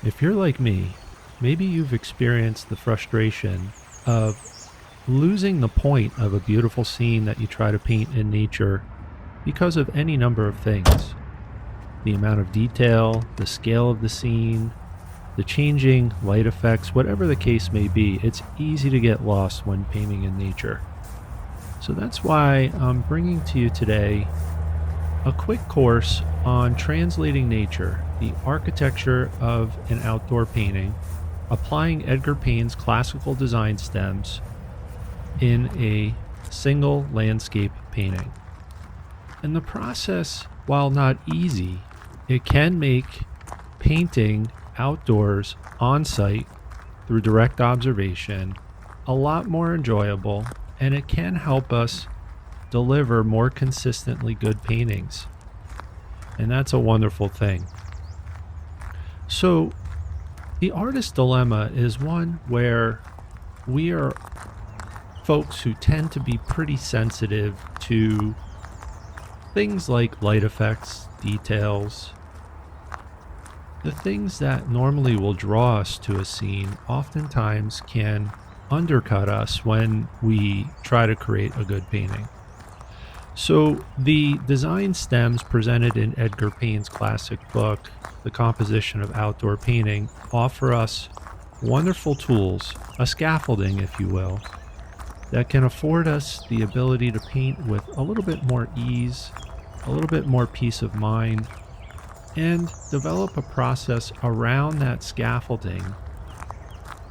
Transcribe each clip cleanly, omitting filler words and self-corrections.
If you're like me, maybe you've experienced the frustration of losing the point of a beautiful scene that you try to paint in nature because of any number of things. The amount of detail, the scale of the scene, the changing light effects, whatever the case may be, it's easy to get lost when painting in nature. So that's why I'm bringing to you today a quick course on translating nature, the architecture of an outdoor painting, applying Edgar Payne's classical design stems in a single landscape painting. And the process, while not easy, it can make painting outdoors on site through direct observation a lot more enjoyable, and it can help us deliver more consistently good paintings. And that's a wonderful thing. So, the artist dilemma is one where we are folks who tend to be pretty sensitive to things like light effects, details. The things that normally will draw us to a scene oftentimes can undercut us when we try to create a good painting. So the design stems presented in Edgar Payne's classic book, The Composition of Outdoor Painting, offer us wonderful tools, a scaffolding, if you will, that can afford us the ability to paint with a little bit more ease, a little bit more peace of mind, and develop a process around that scaffolding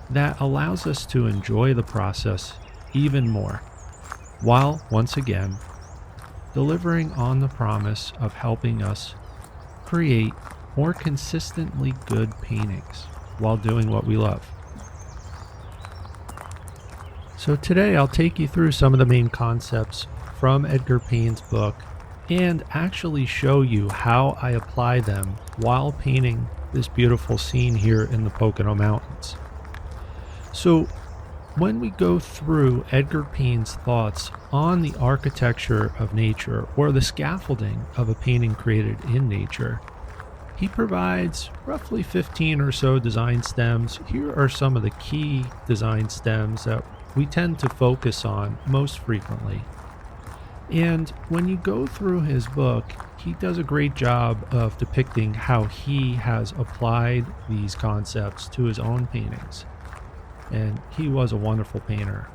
that allows us to enjoy the process even more, while, once again, delivering on the promise of helping us create more consistently good paintings while doing what we love. So today I'll take you through some of the main concepts from Edgar Payne's book and actually show you how I apply them while painting this beautiful scene here in the Pocono Mountains. So when we go through Edgar Payne's thoughts on the architecture of nature, or the scaffolding of a painting created in nature, he provides roughly 15 or so design stems. Here are some of the key design stems that we tend to focus on most frequently. And when you go through his book, he does a great job of depicting how he has applied these concepts to his own paintings. And he was a wonderful painter.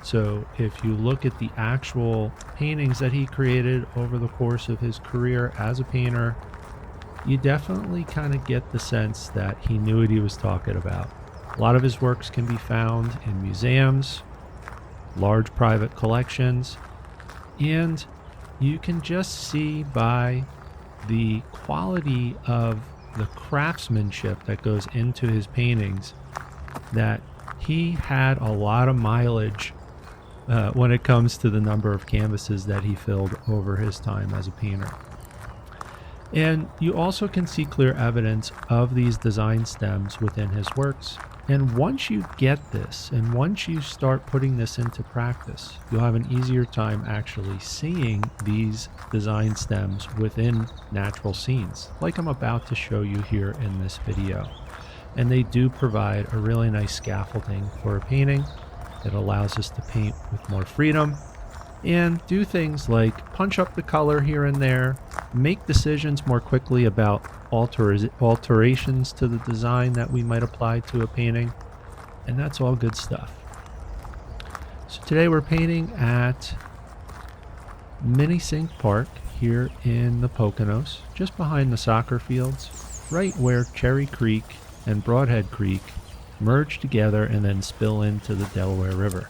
So if you look at the actual paintings that he created over the course of his career as a painter, you definitely kind of get the sense that he knew what he was talking about. A lot of his works can be found in museums, large private collections, and you can just see by the quality of the craftsmanship that goes into his paintings that he had a lot of mileage when it comes to the number of canvases that he filled over his time as a painter. And you also can see clear evidence of these design stems within his works. And once you get this, and once you start putting this into practice, you'll have an easier time actually seeing these design stems within natural scenes, like I'm about to show you here in this video. And they do provide a really nice scaffolding for a painting that allows us to paint with more freedom and do things like punch up the color here and there, make decisions more quickly about alterations to the design that we might apply to a painting, and that's all good stuff. So today we're painting at Mini Sink Park here in the Poconos, just behind the soccer fields, right where Cherry Creek and Broadhead Creek merge together and then spill into the Delaware River.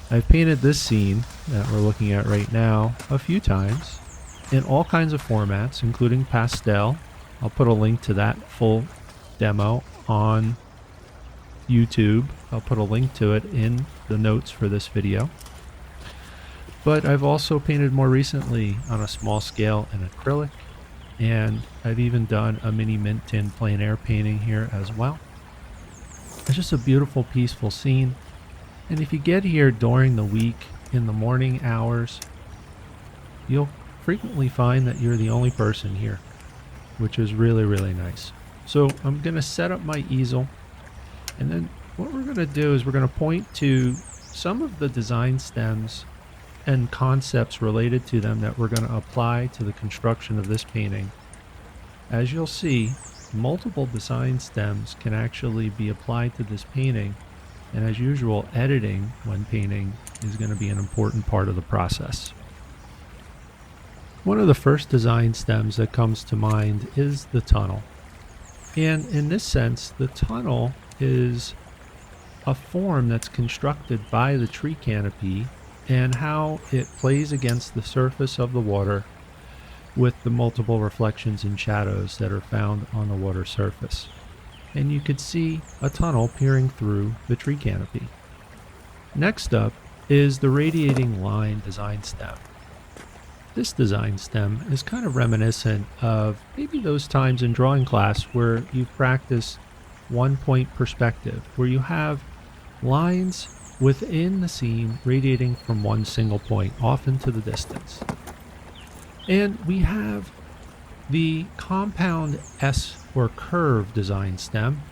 I've painted this scene that we're looking at right now a few times in all kinds of formats, including pastel. I'll put a link to that full demo on YouTube. I'll put a link to it in the notes for this video. But I've also painted more recently on a small scale in acrylic, and I've even done a mini mint tin plein air painting here as well. It's just a beautiful, peaceful scene. And if you get here during the week in the morning hours, you'll frequently find that you're the only person here, which is really, really nice. So I'm going to set up my easel, and then what we're going to do is we're going to point to some of the design stems and concepts related to them that we're going to apply to the construction of this painting. As you'll see, multiple design stems can actually be applied to this painting, and as usual, editing when painting is going to be an important part of the process. One of the first design stems that comes to mind is the tunnel. And in this sense, the tunnel is a form that's constructed by the tree canopy and how it plays against the surface of the water with the multiple reflections and shadows that are found on the water surface. And you could see a tunnel peering through the tree canopy. Next up is the radiating line design stem. This design stem is kind of reminiscent of maybe those times in drawing class where you practice one-point perspective, where you have lines within the scene radiating from one single point off into the distance. And we have the compound S or curve design stem,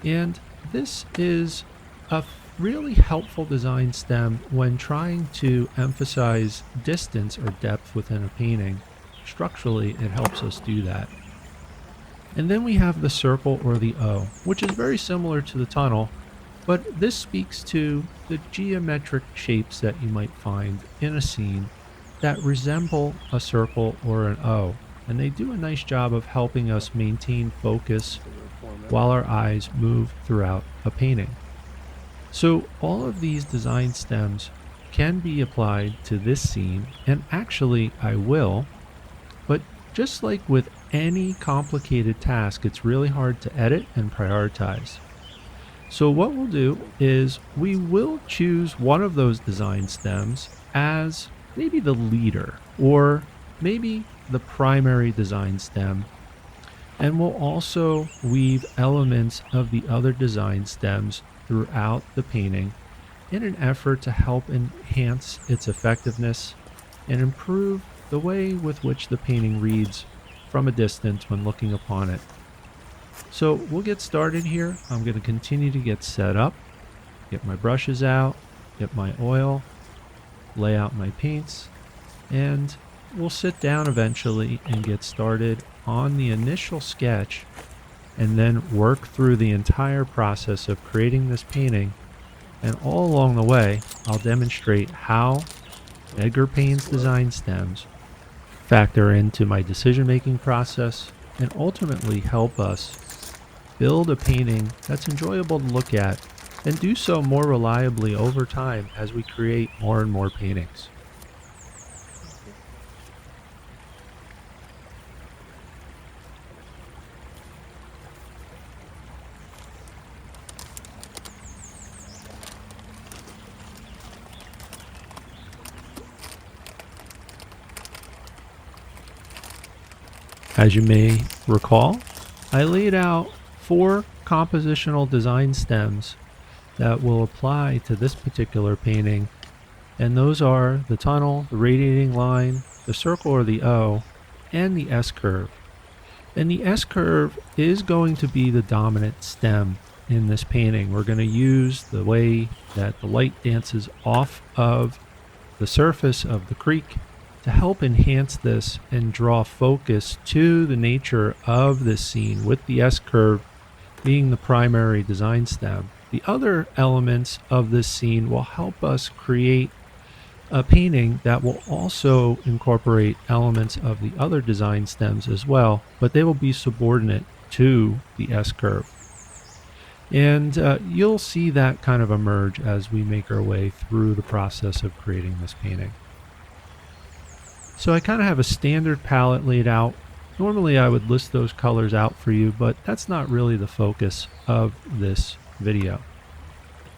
and this is a really helpful design stem when trying to emphasize distance or depth within a painting. Structurally, it helps us do that. And then we have the circle or the O, which is very similar to the tunnel, but this speaks to the geometric shapes that you might find in a scene that resemble a circle or an O, and they do a nice job of helping us maintain focus while our eyes move throughout a painting. So all of these design stems can be applied to this scene, and actually I will, but just like with any complicated task, it's really hard to edit and prioritize. So what we'll do is we will choose one of those design stems as maybe the leader or maybe the primary design stem, and we'll also weave elements of the other design stems throughout the painting in an effort to help enhance its effectiveness and improve the way with which the painting reads from a distance when looking upon it. So we'll get started here. I'm going to continue to get set up, get my brushes out, get my oil, lay out my paints, and we'll sit down eventually and get started on the initial sketch and then work through the entire process of creating this painting. And all along the way, I'll demonstrate how Edgar Payne's design stems factor into my decision-making process and ultimately help us build a painting that's enjoyable to look at and do so more reliably over time as we create more and more paintings. As you may recall, I laid out 4 compositional design stems that will apply to this particular painting, and those are the tunnel, the radiating line, the circle or the O, and the S curve. And the S curve is going to be the dominant stem in this painting. We're going to use the way that the light dances off of the surface of the creek to help enhance this and draw focus to the nature of this scene, with the S curve being the primary design stem. The other elements of this scene will help us create a painting that will also incorporate elements of the other design stems as well, but they will be subordinate to the S curve. And you'll see that kind of emerge as we make our way through the process of creating this painting. So I kind of have a standard palette laid out. Normally I would list those colors out for you, but that's not really the focus of this video.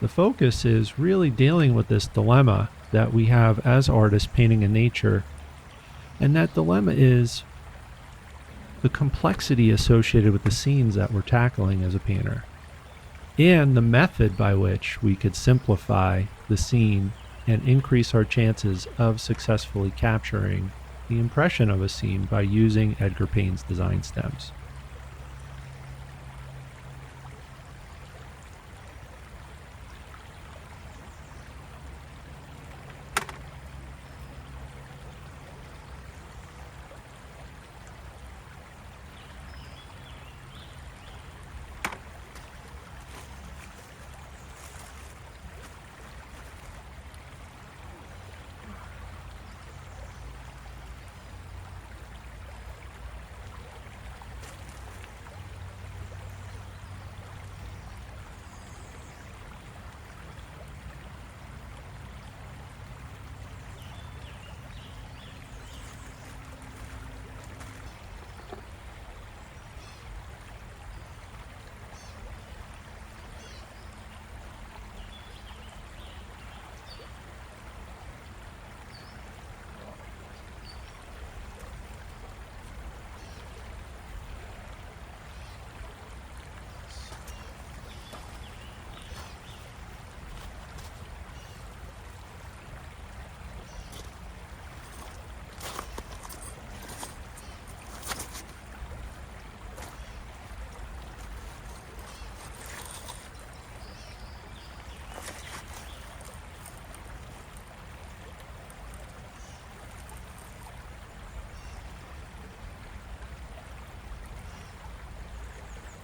The focus is really dealing with this dilemma that we have as artists painting in nature, and that dilemma is the complexity associated with the scenes that we're tackling as a painter, and the method by which we could simplify the scene and increase our chances of successfully capturing the impression of a scene by using Edgar Payne's design stems.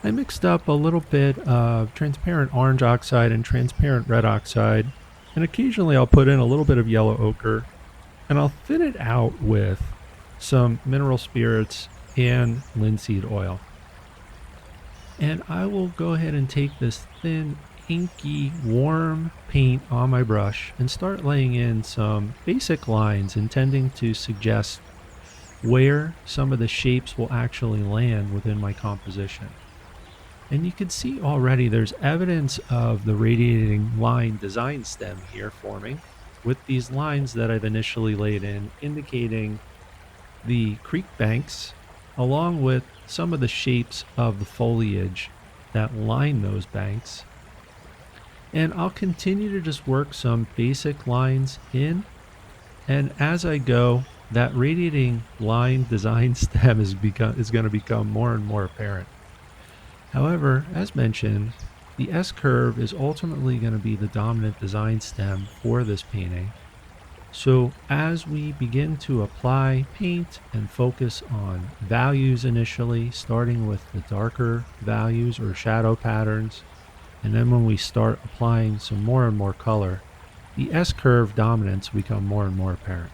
I mixed up a little bit of transparent orange oxide and transparent red oxide, and occasionally I'll put in a little bit of yellow ochre, and I'll thin it out with some mineral spirits and linseed oil. And I will go ahead and take this thin, inky, warm paint on my brush and start laying in some basic lines intending to suggest where some of the shapes will actually land within my composition. And you can see already there's evidence of the radiating line design stem here forming with these lines that I've initially laid in, indicating the creek banks along with some of the shapes of the foliage that line those banks. And I'll continue to just work some basic lines in. And as I go, that radiating line design stem is going to become more and more apparent. However, as mentioned, the S curve is ultimately going to be the dominant design stem for this painting. So as we begin to apply paint and focus on values initially, starting with the darker values or shadow patterns, and then when we start applying some more and more color, the S curve dominance become more and more apparent.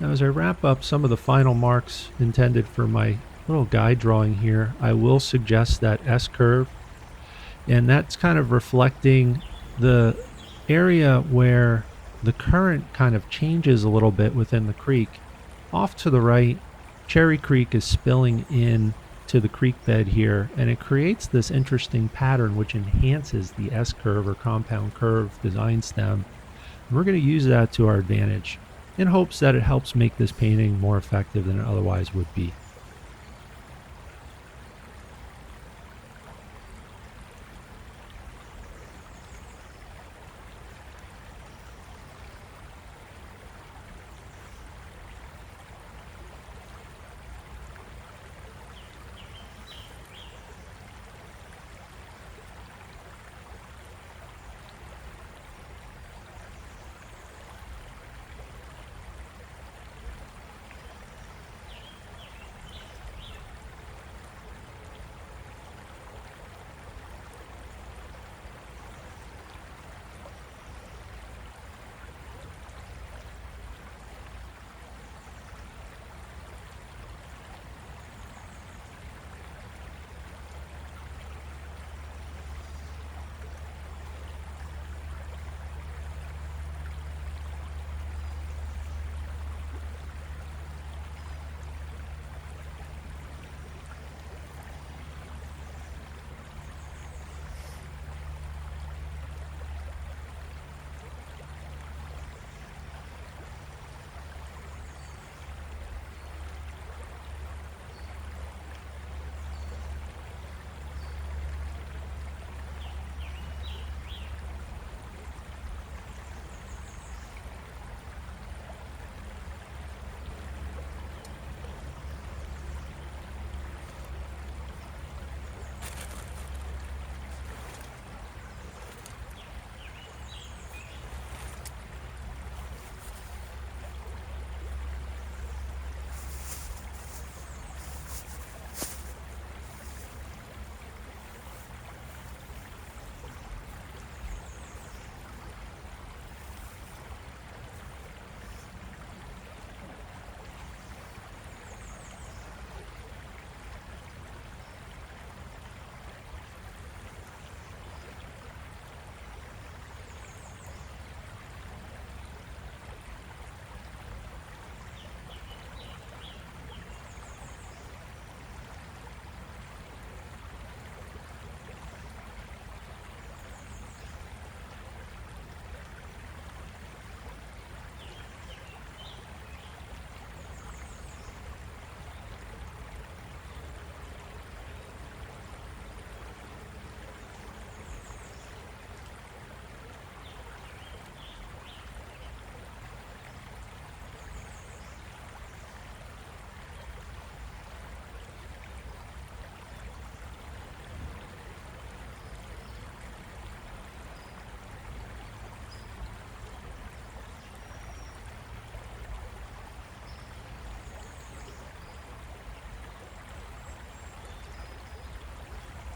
Now, as I wrap up some of the final marks intended for my little guide drawing here, I will suggest that S curve, and that's kind of reflecting the area where the current kind of changes a little bit within the creek. Off to the right, Cherry Creek is spilling in to the creek bed here, and it creates this interesting pattern which enhances the S curve or compound curve design stem. And we're going to use that to our advantage in hopes that it helps make this painting more effective than it otherwise would be.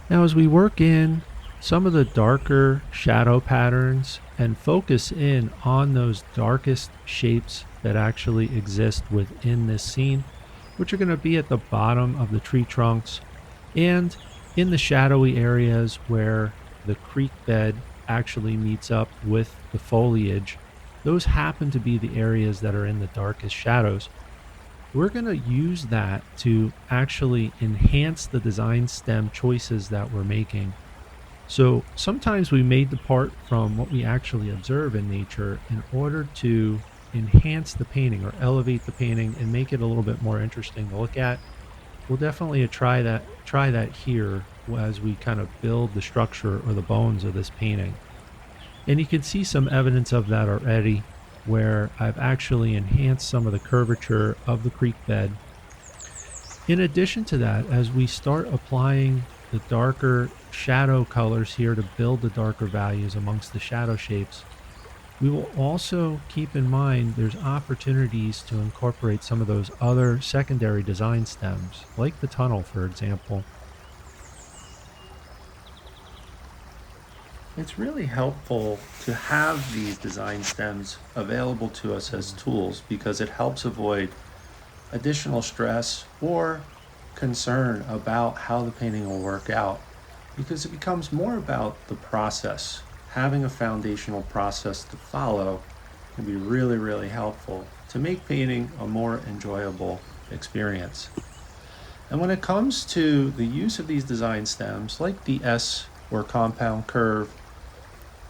Now, as we work in some of the darker shadow patterns and focus in on those darkest shapes that actually exist within this scene, which are going to be at the bottom of the tree trunks and in the shadowy areas where the creek bed actually meets up with the foliage, those happen to be the areas that are in the darkest shadows. We're going to use that to actually enhance the design stem choices that we're making. So sometimes we may depart from what we actually observe in nature in order to enhance the painting or elevate the painting and make it a little bit more interesting to look at. We'll definitely try that here as we kind of build the structure or the bones of this painting. And you can see some evidence of that already where I've actually enhanced some of the curvature of the creek bed. In addition to that, as we start applying the darker shadow colors here to build the darker values amongst the shadow shapes, we will also keep in mind there's opportunities to incorporate some of those other secondary design stems, like the tunnel, for example. It's really helpful to have these design stems available to us as tools because it helps avoid additional stress or concern about how the painting will work out, because it becomes more about the process. Having a foundational process to follow can be really, really helpful to make painting a more enjoyable experience. And when it comes to the use of these design stems, like the S or compound curve,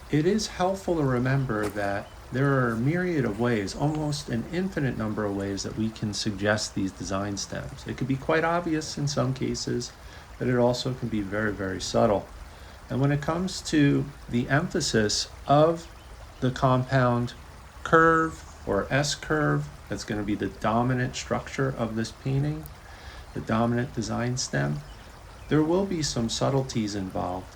it is helpful to remember that there are a myriad of ways, almost an infinite number of ways that we can suggest these design stems. It could be quite obvious in some cases, but it also can be very, very subtle. And when it comes to the emphasis of the compound curve or S curve, that's going to be the dominant structure of this painting, the dominant design stem, there will be some subtleties involved,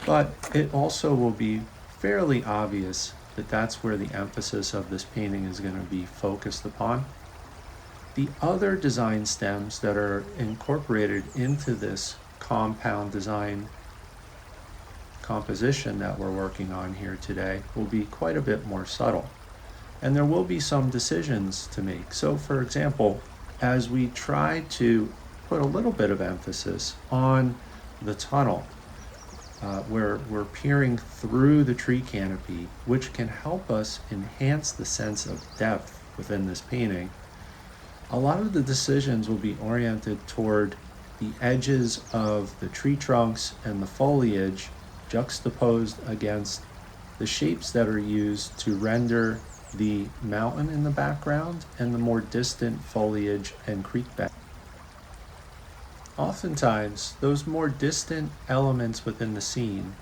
but it also will be fairly obvious that that's where the emphasis of this painting is going to be focused upon. The other design stems that are incorporated into this compound design composition that we're working on here today will be quite a bit more subtle. And there will be some decisions to make. So for example, as we try to put a little bit of emphasis on the tunnel, where we're peering through the tree canopy, which can help us enhance the sense of depth within this painting, a lot of the decisions will be oriented toward the edges of the tree trunks and the foliage juxtaposed against the shapes that are used to render the mountain in the background and the more distant foliage and creek bed. Oftentimes, those more distant elements within the scene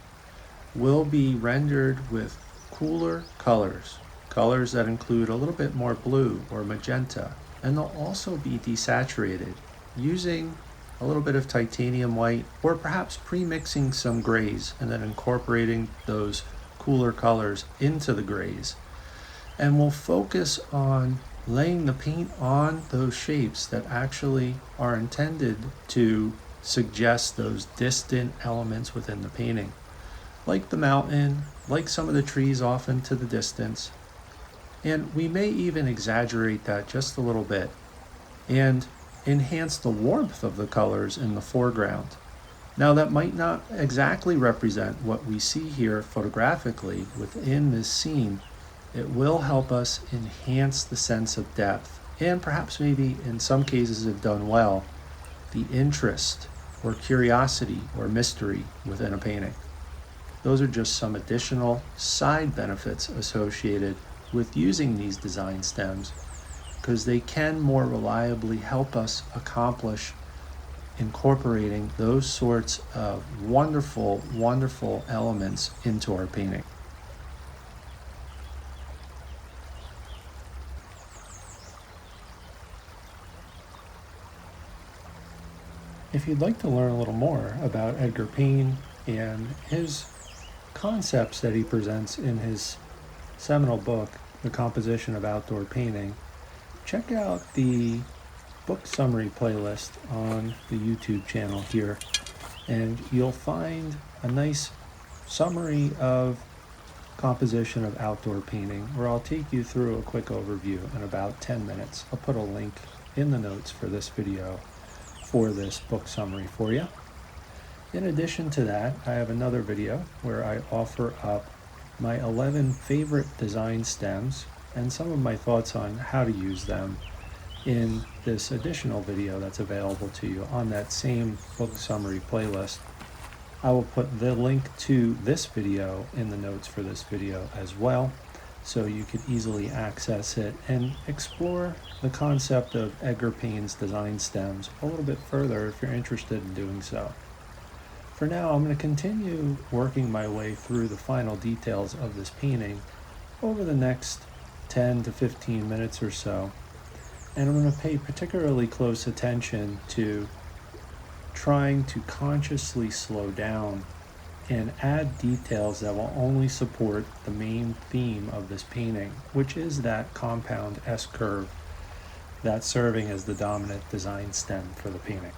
will be rendered with cooler colors, colors that include a little bit more blue or magenta, and they'll also be desaturated using a little bit of titanium white or perhaps pre-mixing some grays and then incorporating those cooler colors into the grays. And we'll focus on laying the paint on those shapes that actually are intended to suggest those distant elements within the painting, like the mountain, like some of the trees off into the distance. And we may even exaggerate that just a little bit and enhance the warmth of the colors in the foreground. Now, that might not exactly represent what we see here photographically within this scene. It will help us enhance the sense of depth and perhaps maybe in some cases, if done well, the interest or curiosity or mystery within a painting. Those are just some additional side benefits associated with using these design stems, because they can more reliably help us accomplish incorporating those sorts of wonderful, wonderful elements into our painting. If you'd like to learn a little more about Edgar Payne and his concepts that he presents in his seminal book, The Composition of Outdoor Painting, check out the book summary playlist on the YouTube channel here. and you'll find a nice summary of composition of outdoor painting, where I'll take you through a quick overview in about 10 minutes. I'll put a link in the notes for this video for this book summary for you. In addition to that, I have another video where I offer up my 11 favorite design stems and some of my thoughts on how to use them in this additional video that's available to you on that same book summary playlist. I will put the link to this video in the notes for this video as well, so you could easily access it and explore the concept of Edgar Payne's design stems a little bit further if you're interested in doing so. For now, I'm going to continue working my way through the final details of this painting over the next 10 to 15 minutes or so, and I'm going to pay particularly close attention to trying to consciously slow down and add details that will only support the main theme of this painting, which is that compound S-curve that's serving as the dominant design stem for the painting.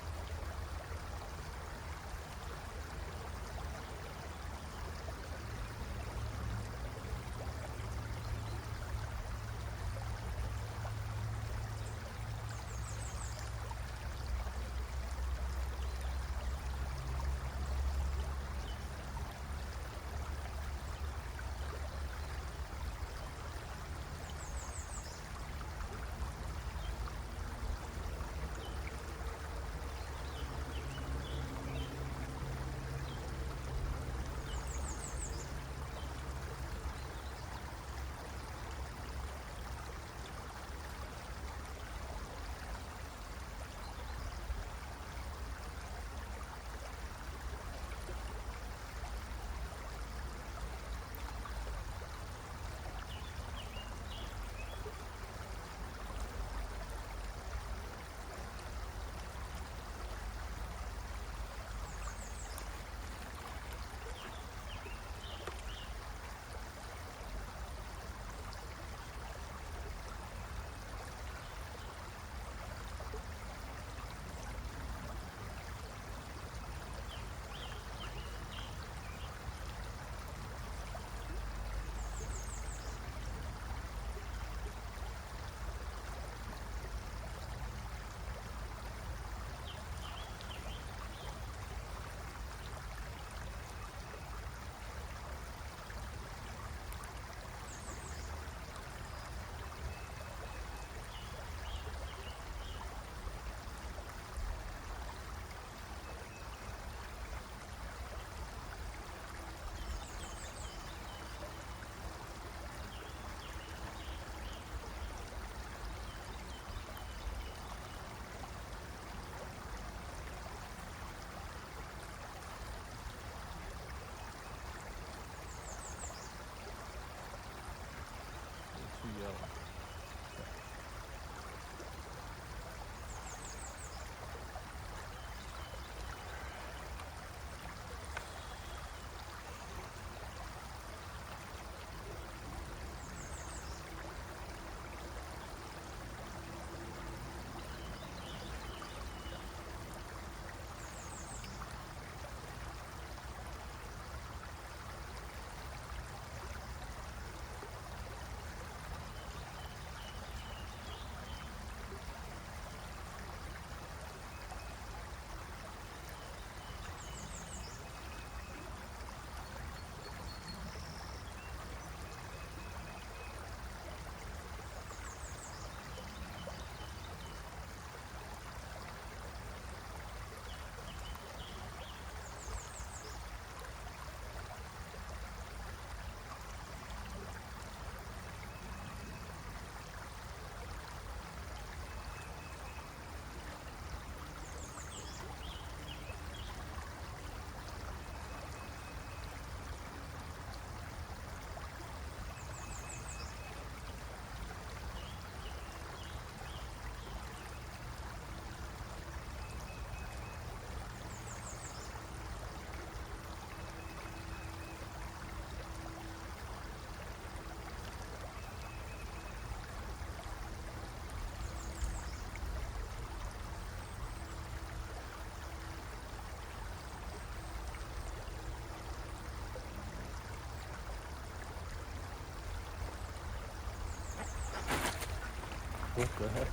What the heck?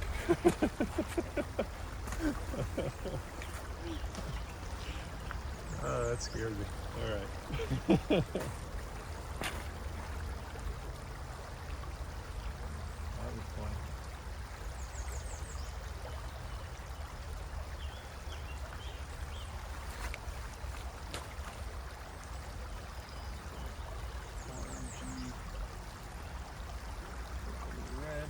That scared me. All right. That was fun. Orangey, red.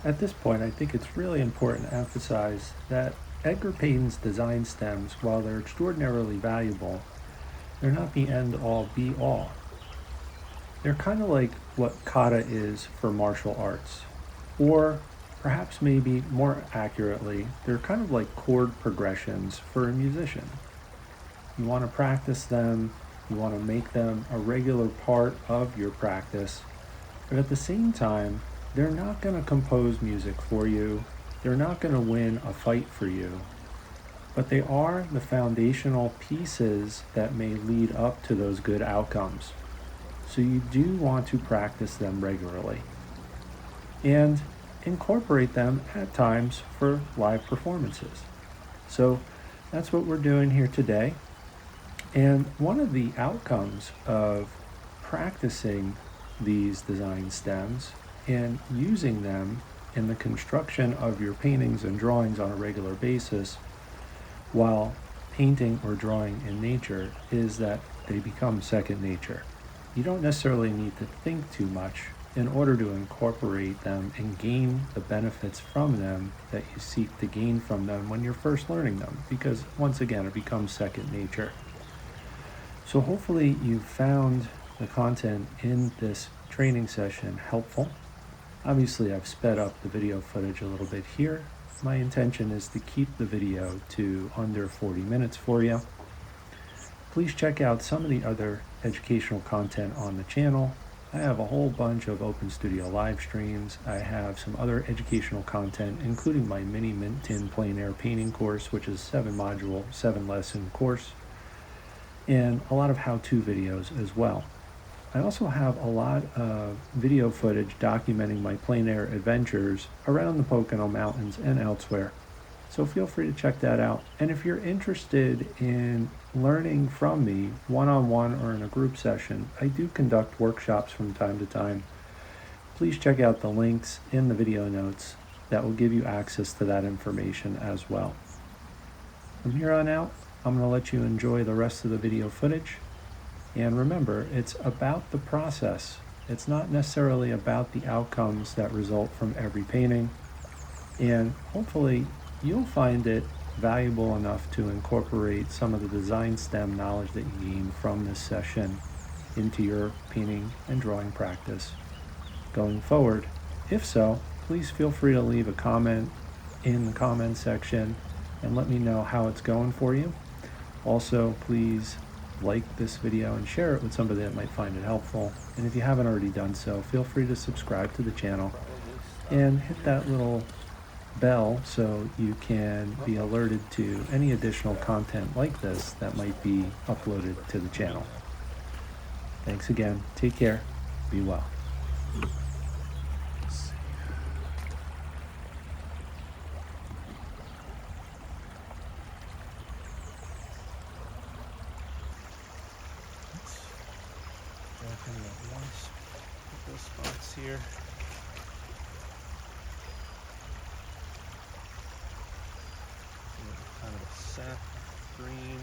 At this point, I think it's really important to emphasize that Edgar Payne's design stems, while they're extraordinarily valuable, they're not the end all be all. They're kind of like what kata is for martial arts. Or perhaps maybe more accurately, they're kind of like chord progressions for a musician. You want to practice them, you want to make them a regular part of your practice, but at the same time, they're not going to compose music for you. They're not going to win a fight for you. But they are the foundational pieces that may lead up to those good outcomes. So you do want to practice them regularly and incorporate them at times for live performances. So that's what we're doing here today. And one of the outcomes of practicing these design stems and using them in the construction of your paintings and drawings on a regular basis while painting or drawing in nature is that they become second nature. You don't necessarily need to think too much in order to incorporate them and gain the benefits from them that you seek to gain from them when you're first learning them, because once again, it becomes second nature. So hopefully you found the content in this training session helpful. Obviously, I've sped up the video footage a little bit here. My intention is to keep the video to under 40 minutes for you. Please check out some of the other educational content on the channel. I have a whole bunch of Open Studio live streams. I have some other educational content, including my mini mint tin plein air painting course, which is 7-module, 7-lesson course, and a lot of how-to videos as well. I also have a lot of video footage documenting my plein air adventures around the Pocono Mountains and elsewhere. So feel free to check that out. And if you're interested in learning from me one-on-one or in a group session, I do conduct workshops from time to time. Please check out the links in the video notes that will give you access to that information as well. From here on out, I'm going to let you enjoy the rest of the video footage. And remember, it's about the process. It's not necessarily about the outcomes that result from every painting. And hopefully you'll find it valuable enough to incorporate some of the design stem knowledge that you gain from this session into your painting and drawing practice going forward. If so, please feel free to leave a comment in the comment section and let me know how it's going for you. Also, please like this video and share it with somebody that might find it helpful. And if you haven't already done so, feel free to subscribe to the channel and hit that little bell so you can be alerted to any additional content like this that might be uploaded to the channel. Thanks again. Take care. Be well. Walking at once. Put those spots here. Kind of a sap green.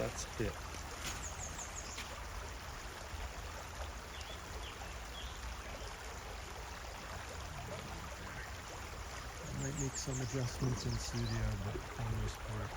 that's it. I might make some adjustments in studio, but for the most part,